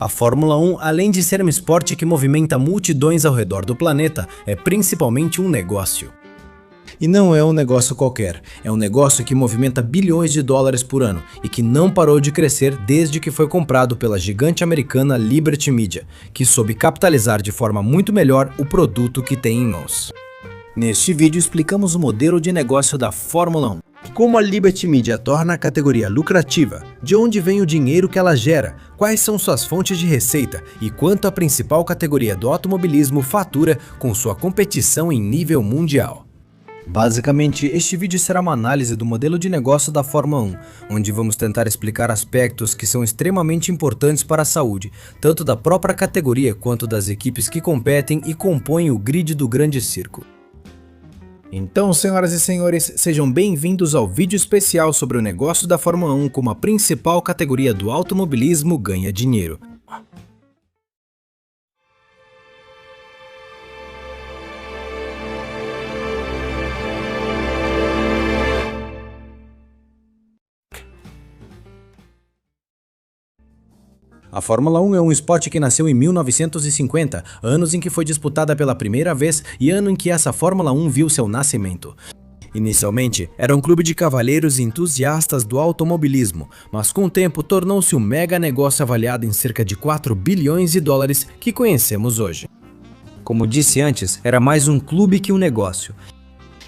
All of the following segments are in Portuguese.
A Fórmula 1, além de ser um esporte que movimenta multidões ao redor do planeta, é principalmente um negócio. E não é um negócio qualquer, é um negócio que movimenta bilhões de dólares por ano e que não parou de crescer desde que foi comprado pela gigante americana Liberty Media, que soube capitalizar de forma muito melhor o produto que tem em mãos. Neste vídeo explicamos o modelo de negócio da Fórmula 1, como a Liberty Media torna a categoria lucrativa, de onde vem o dinheiro que ela gera, quais são suas fontes de receita e quanto a principal categoria do automobilismo fatura com sua competição em nível mundial. Basicamente, este vídeo será uma análise do modelo de negócio da Fórmula 1, onde vamos tentar explicar aspectos que são extremamente importantes para a saúde, tanto da própria categoria quanto das equipes que competem e compõem o grid do grande circo. Então, senhoras e senhores, sejam bem-vindos ao vídeo especial sobre o negócio da Fórmula 1 como a principal categoria do automobilismo ganha dinheiro. A Fórmula 1 é um esporte que nasceu em 1950, anos em que foi disputada pela primeira vez e ano em que essa Fórmula 1 viu seu nascimento. Inicialmente, era um clube de cavalheiros e entusiastas do automobilismo, mas com o tempo tornou-se um mega negócio avaliado em cerca de 4 bilhões de dólares que conhecemos hoje. Como disse antes, era mais um clube que um negócio.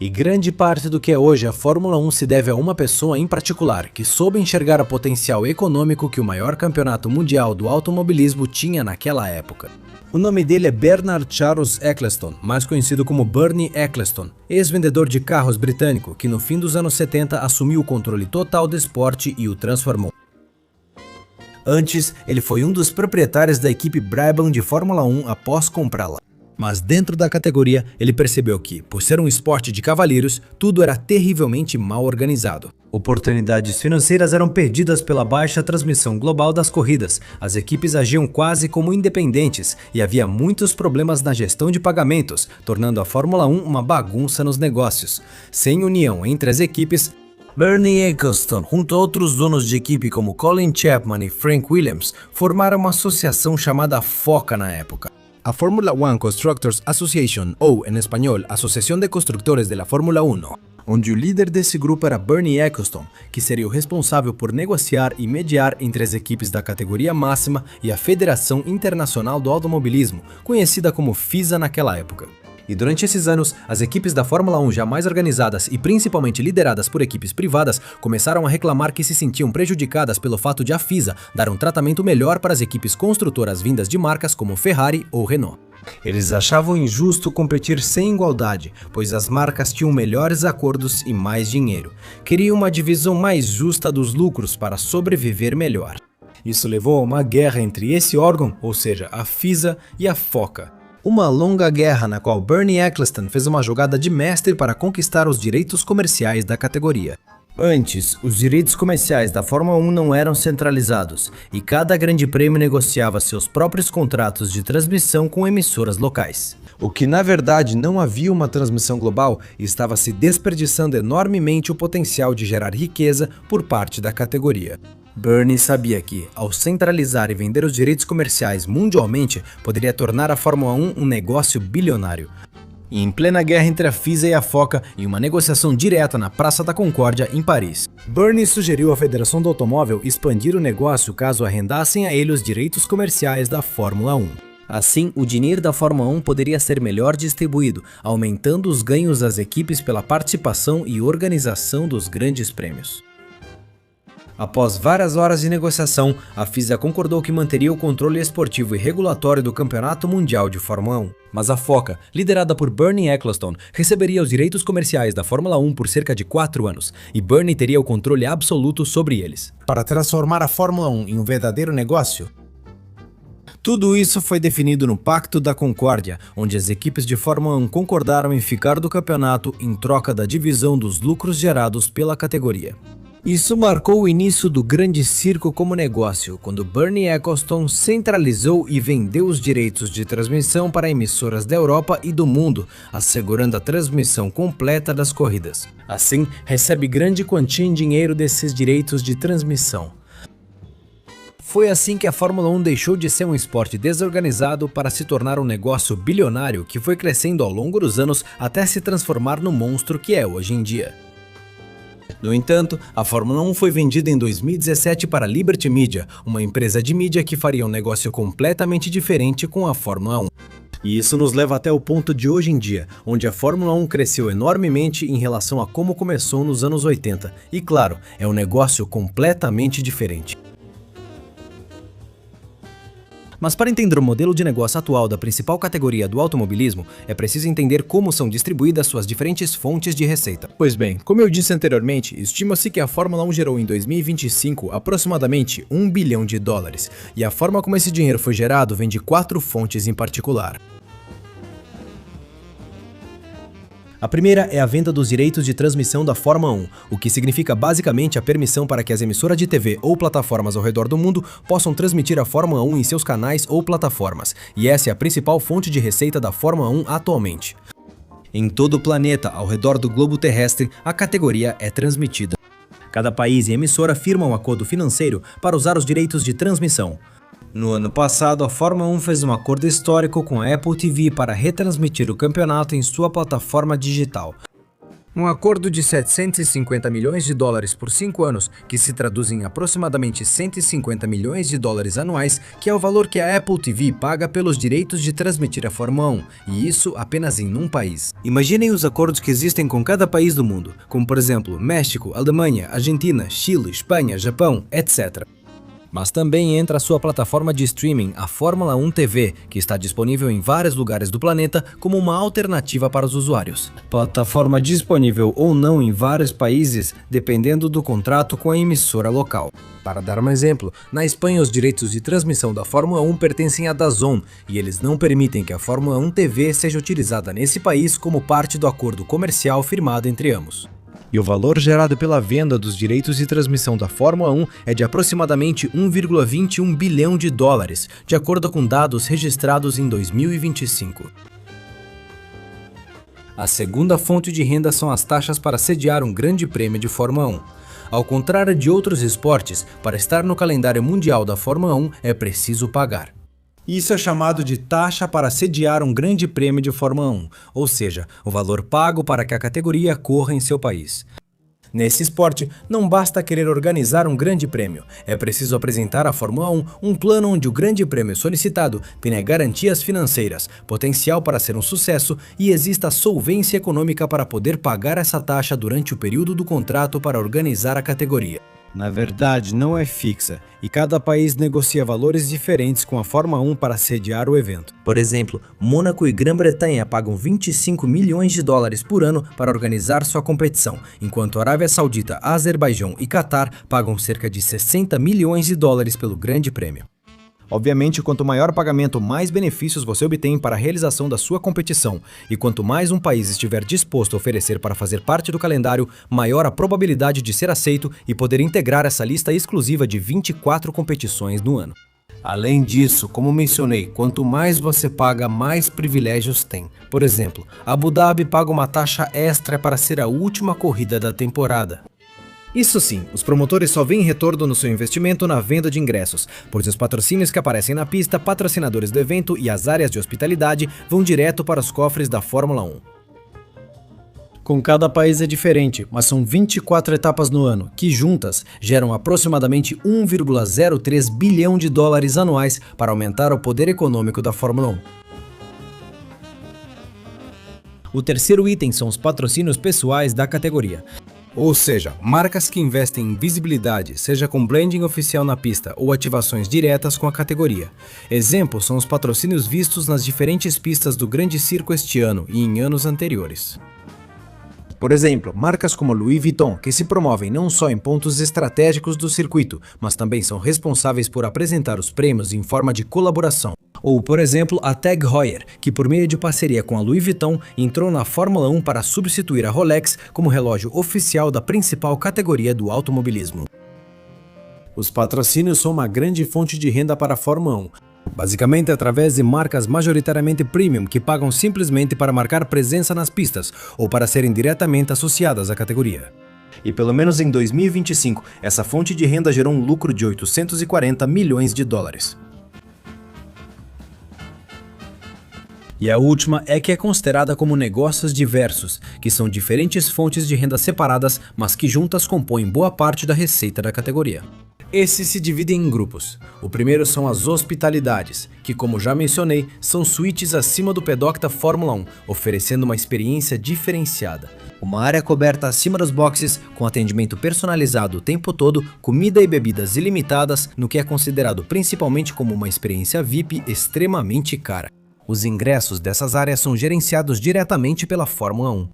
E grande parte do que é hoje a Fórmula 1 se deve a uma pessoa em particular, que soube enxergar o potencial econômico que o maior campeonato mundial do automobilismo tinha naquela época. O nome dele é Bernard Charles Ecclestone, mais conhecido como Bernie Ecclestone, ex-vendedor de carros britânico, que no fim dos anos 70 assumiu o controle total do esporte e o transformou. Antes, ele foi um dos proprietários da equipe Brabham de Fórmula 1 após comprá-la. Mas dentro da categoria, ele percebeu que, por ser um esporte de cavalheiros, tudo era terrivelmente mal organizado. Oportunidades financeiras eram perdidas pela baixa transmissão global das corridas, as equipes agiam quase como independentes e havia muitos problemas na gestão de pagamentos, tornando a Fórmula 1 uma bagunça nos negócios. Sem união entre as equipes, Bernie Ecclestone, junto a outros donos de equipe como Colin Chapman e Frank Williams, formaram uma associação chamada FOCA na época. A Fórmula 1 Constructors Association, ou, em espanhol, Associação de Construtores de la Fórmula 1, onde o líder desse grupo era Bernie Ecclestone, que seria o responsável por negociar e mediar entre as equipes da categoria máxima e a Federação Internacional do Automobilismo, conhecida como FISA naquela época. E durante esses anos, as equipes da Fórmula 1 já mais organizadas e principalmente lideradas por equipes privadas começaram a reclamar que se sentiam prejudicadas pelo fato de a FISA dar um tratamento melhor para as equipes construtoras vindas de marcas como Ferrari ou Renault. Eles achavam injusto competir sem igualdade, pois as marcas tinham melhores acordos e mais dinheiro. Queriam uma divisão mais justa dos lucros para sobreviver melhor. Isso levou a uma guerra entre esse órgão, ou seja, a FISA e a FOCA. Uma longa guerra na qual Bernie Ecclestone fez uma jogada de mestre para conquistar os direitos comerciais da categoria. Antes, os direitos comerciais da Fórmula 1 não eram centralizados, e cada grande prêmio negociava seus próprios contratos de transmissão com emissoras locais. O que na verdade não havia uma transmissão global e estava se desperdiçando enormemente o potencial de gerar riqueza por parte da categoria. Bernie sabia que, ao centralizar e vender os direitos comerciais mundialmente, poderia tornar a Fórmula 1 um negócio bilionário. E em plena guerra entre a FISA e a FOCA, em uma negociação direta na Praça da Concórdia, em Paris, Bernie sugeriu à Federação do Automóvel expandir o negócio caso arrendassem a ele os direitos comerciais da Fórmula 1. Assim, o dinheiro da Fórmula 1 poderia ser melhor distribuído, aumentando os ganhos das equipes pela participação e organização dos grandes prêmios. Após várias horas de negociação, a FISA concordou que manteria o controle esportivo e regulatório do Campeonato Mundial de Fórmula 1. Mas a FOCA, liderada por Bernie Ecclestone, receberia os direitos comerciais da Fórmula 1 por cerca de 4 anos, e Bernie teria o controle absoluto sobre eles. Para transformar a Fórmula 1 em um verdadeiro negócio, tudo isso foi definido no Pacto da Concórdia, onde as equipes de Fórmula 1 concordaram em ficar do campeonato em troca da divisão dos lucros gerados pela categoria. Isso marcou o início do grande circo como negócio, quando Bernie Ecclestone centralizou e vendeu os direitos de transmissão para emissoras da Europa e do mundo, assegurando a transmissão completa das corridas. Assim, recebe grande quantia em dinheiro desses direitos de transmissão. Foi assim que a Fórmula 1 deixou de ser um esporte desorganizado para se tornar um negócio bilionário que foi crescendo ao longo dos anos até se transformar no monstro que é hoje em dia. No entanto, a Fórmula 1 foi vendida em 2017 para a Liberty Media, uma empresa de mídia que faria um negócio completamente diferente com a Fórmula 1. E isso nos leva até o ponto de hoje em dia, onde a Fórmula 1 cresceu enormemente em relação a como começou nos anos 80. E claro, é um negócio completamente diferente. Mas para entender o modelo de negócio atual da principal categoria do automobilismo, é preciso entender como são distribuídas suas diferentes fontes de receita. Pois bem, como eu disse anteriormente, estima-se que a Fórmula 1 gerou em 2025 aproximadamente US$ 1 bilhão, e a forma como esse dinheiro foi gerado vem de 4 fontes em particular. A primeira é a venda dos direitos de transmissão da Fórmula 1, o que significa basicamente a permissão para que as emissoras de TV ou plataformas ao redor do mundo possam transmitir a Fórmula 1 em seus canais ou plataformas, e essa é a principal fonte de receita da Fórmula 1 atualmente. Em todo o planeta, ao redor do globo terrestre, a categoria é transmitida. Cada país e emissora firmam um acordo financeiro para usar os direitos de transmissão. No ano passado, a Fórmula 1 fez um acordo histórico com a Apple TV para retransmitir o campeonato em sua plataforma digital. Um acordo de US$ 750 milhões por 5 anos, que se traduz em aproximadamente US$ 150 milhões anuais, que é o valor que a Apple TV paga pelos direitos de transmitir a Fórmula 1, e isso apenas em um país. Imaginem os acordos que existem com cada país do mundo, como por exemplo México, Alemanha, Argentina, Chile, Espanha, Japão, etc. Mas também entra a sua plataforma de streaming, a Fórmula 1 TV, que está disponível em vários lugares do planeta como uma alternativa para os usuários. Plataforma disponível ou não em vários países, dependendo do contrato com a emissora local. Para dar um exemplo, na Espanha os direitos de transmissão da Fórmula 1 pertencem à DAZN, e eles não permitem que a Fórmula 1 TV seja utilizada nesse país como parte do acordo comercial firmado entre ambos. E o valor gerado pela venda dos direitos de transmissão da Fórmula 1 é de aproximadamente US$ 1,21 bilhão, de acordo com dados registrados em 2025. A segunda fonte de renda são as taxas para sediar um grande prêmio de Fórmula 1. Ao contrário de outros esportes, para estar no calendário mundial da Fórmula 1 é preciso pagar. Isso é chamado de taxa para sediar um grande prêmio de Fórmula 1, ou seja, o valor pago para que a categoria corra em seu país. Nesse esporte, não basta querer organizar um grande prêmio, é preciso apresentar à Fórmula 1 um plano onde o grande prêmio solicitado tenha garantias financeiras, potencial para ser um sucesso e exista solvência econômica para poder pagar essa taxa durante o período do contrato para organizar a categoria. Na verdade, não é fixa, e cada país negocia valores diferentes com a Fórmula 1 para sediar o evento. Por exemplo, Mônaco e Grã-Bretanha pagam US$ 25 milhões por ano para organizar sua competição, enquanto Arábia Saudita, Azerbaijão e Catar pagam cerca de US$ 60 milhões pelo grande prêmio. Obviamente, quanto maior o pagamento, mais benefícios você obtém para a realização da sua competição, e quanto mais um país estiver disposto a oferecer para fazer parte do calendário, maior a probabilidade de ser aceito e poder integrar essa lista exclusiva de 24 competições no ano. Além disso, como mencionei, quanto mais você paga, mais privilégios tem. Por exemplo, Abu Dhabi paga uma taxa extra para ser a última corrida da temporada. Isso sim, os promotores só veem retorno no seu investimento na venda de ingressos, pois os patrocínios que aparecem na pista, patrocinadores do evento e as áreas de hospitalidade vão direto para os cofres da Fórmula 1. Com cada país é diferente, mas são 24 etapas no ano, que juntas geram aproximadamente US$ 1,03 bilhão anuais para aumentar o poder econômico da Fórmula 1. O terceiro item são os patrocínios pessoais da categoria. Ou seja, marcas que investem em visibilidade, seja com branding oficial na pista ou ativações diretas com a categoria. Exemplos são os patrocínios vistos nas diferentes pistas do Grande Circo este ano e em anos anteriores. Por exemplo, marcas como Louis Vuitton, que se promovem não só em pontos estratégicos do circuito, mas também são responsáveis por apresentar os prêmios em forma de colaboração. Ou, por exemplo, a Tag Heuer, que por meio de parceria com a Louis Vuitton entrou na Fórmula 1 para substituir a Rolex como relógio oficial da principal categoria do automobilismo. Os patrocínios são uma grande fonte de renda para a Fórmula 1, basicamente através de marcas majoritariamente premium que pagam simplesmente para marcar presença nas pistas ou para serem diretamente associadas à categoria. E pelo menos em 2025, essa fonte de renda gerou um lucro de 840 milhões de dólares. E a última é que é considerada como negócios diversos, que são diferentes fontes de renda separadas, mas que juntas compõem boa parte da receita da categoria. Esses se dividem em grupos. O primeiro são as hospitalidades, que, como já mencionei, são suítes acima do paddock da Fórmula 1, oferecendo uma experiência diferenciada. Uma área coberta acima dos boxes, com atendimento personalizado o tempo todo, comida e bebidas ilimitadas, no que é considerado principalmente como uma experiência VIP extremamente cara. Os ingressos dessas áreas são gerenciados diretamente pela Fórmula 1.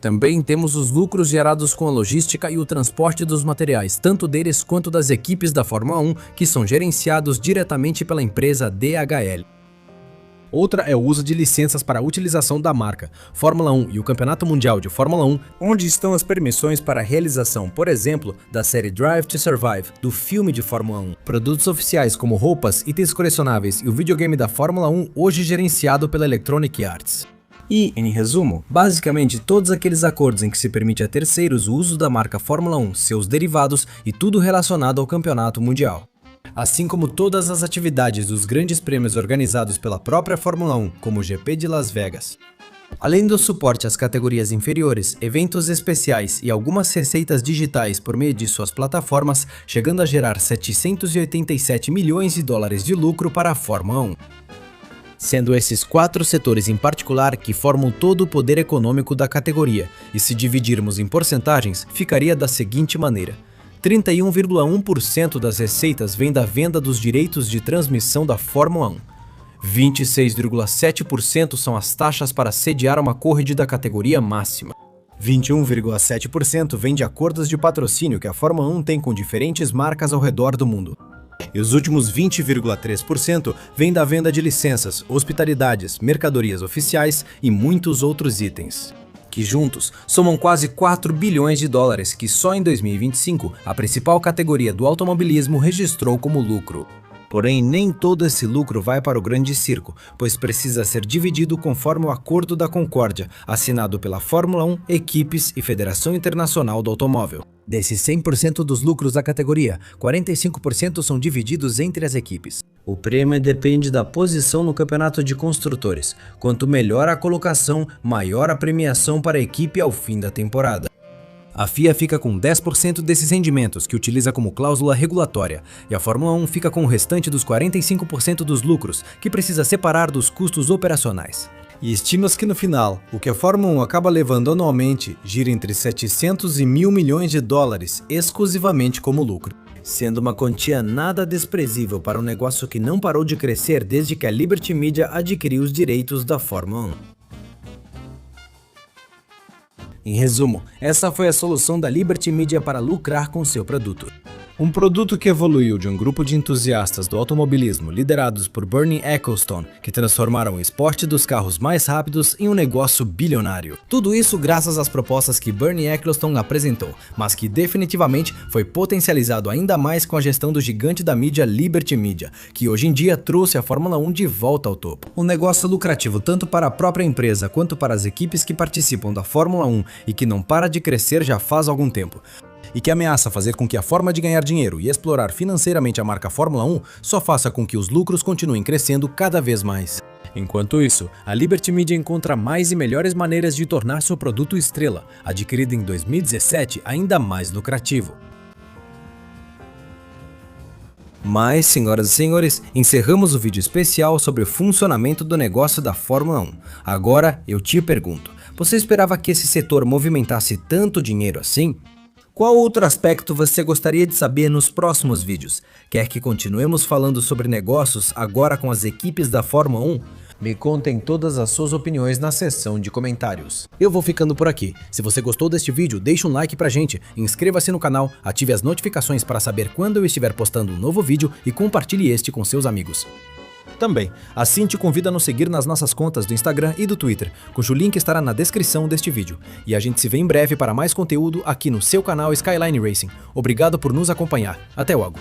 Também temos os lucros gerados com a logística e o transporte dos materiais, tanto deles quanto das equipes da Fórmula 1, que são gerenciados diretamente pela empresa DHL. Outra é o uso de licenças para a utilização da marca Fórmula 1 e o Campeonato Mundial de Fórmula 1, onde estão as permissões para a realização, por exemplo, da série Drive to Survive, do filme de Fórmula 1. Produtos oficiais como roupas, itens colecionáveis e o videogame da Fórmula 1, hoje gerenciado pela Electronic Arts. E, em resumo, basicamente todos aqueles acordos em que se permite a terceiros o uso da marca Fórmula 1, seus derivados e tudo relacionado ao Campeonato Mundial. Assim como todas as atividades dos grandes prêmios organizados pela própria Fórmula 1, como o GP de Las Vegas. Além do suporte às categorias inferiores, eventos especiais e algumas receitas digitais por meio de suas plataformas, chegando a gerar 787 milhões de dólares de lucro para a Fórmula 1. Sendo esses 4 setores em particular que formam todo o poder econômico da categoria, e se dividirmos em porcentagens, ficaria da seguinte maneira: 31,1% das receitas vem da venda dos direitos de transmissão da Fórmula 1. 26,7% são as taxas para sediar uma corrida da categoria máxima. 21,7% vem de acordos de patrocínio que a Fórmula 1 tem com diferentes marcas ao redor do mundo. E os últimos 20,3% vem da venda de licenças, hospitalidades, mercadorias oficiais e muitos outros itens, que juntos somam quase 4 bilhões de dólares, que só em 2025 a principal categoria do automobilismo registrou como lucro. Porém, nem todo esse lucro vai para o grande circo, pois precisa ser dividido conforme o Acordo da Concórdia, assinado pela Fórmula 1, equipes e Federação Internacional do Automóvel. Desses 100% dos lucros da categoria, 45% são divididos entre as equipes. O prêmio depende da posição no campeonato de construtores. Quanto melhor a colocação, maior a premiação para a equipe ao fim da temporada. A FIA fica com 10% desses rendimentos, que utiliza como cláusula regulatória, e a Fórmula 1 fica com o restante dos 45% dos lucros, que precisa separar dos custos operacionais. E estima-se que no final, o que a Fórmula 1 acaba levando anualmente gira entre 700 e 1.000 milhões de dólares exclusivamente como lucro, sendo uma quantia nada desprezível para um negócio que não parou de crescer desde que a Liberty Media adquiriu os direitos da Fórmula 1. Em resumo, essa foi a solução da Liberty Media para lucrar com seu produto. Um produto que evoluiu de um grupo de entusiastas do automobilismo liderados por Bernie Ecclestone, que transformaram o esporte dos carros mais rápidos em um negócio bilionário. Tudo isso graças às propostas que Bernie Ecclestone apresentou, mas que definitivamente foi potencializado ainda mais com a gestão do gigante da mídia Liberty Media, que hoje em dia trouxe a Fórmula 1 de volta ao topo. Um negócio lucrativo tanto para a própria empresa quanto para as equipes que participam da Fórmula 1 e que não para de crescer já faz algum tempo, e que ameaça fazer com que a forma de ganhar dinheiro e explorar financeiramente a marca Fórmula 1 só faça com que os lucros continuem crescendo cada vez mais. Enquanto isso, a Liberty Media encontra mais e melhores maneiras de tornar seu produto estrela, adquirido em 2017, ainda mais lucrativo. Mas, senhoras e senhores, encerramos o vídeo especial sobre o funcionamento do negócio da Fórmula 1. Agora, eu te pergunto, você esperava que esse setor movimentasse tanto dinheiro assim? Qual outro aspecto você gostaria de saber nos próximos vídeos? Quer que continuemos falando sobre negócios agora com as equipes da Fórmula 1? Me contem todas as suas opiniões na seção de comentários. Eu vou ficando por aqui. Se você gostou deste vídeo, deixe um like pra gente, inscreva-se no canal, ative as notificações para saber quando eu estiver postando um novo vídeo e compartilhe este com seus amigos. Também, assim te convido a nos seguir nas nossas contas do Instagram e do Twitter, cujo link estará na descrição deste vídeo. E a gente se vê em breve para mais conteúdo aqui no seu canal Skyline Racing. Obrigado por nos acompanhar. Até logo!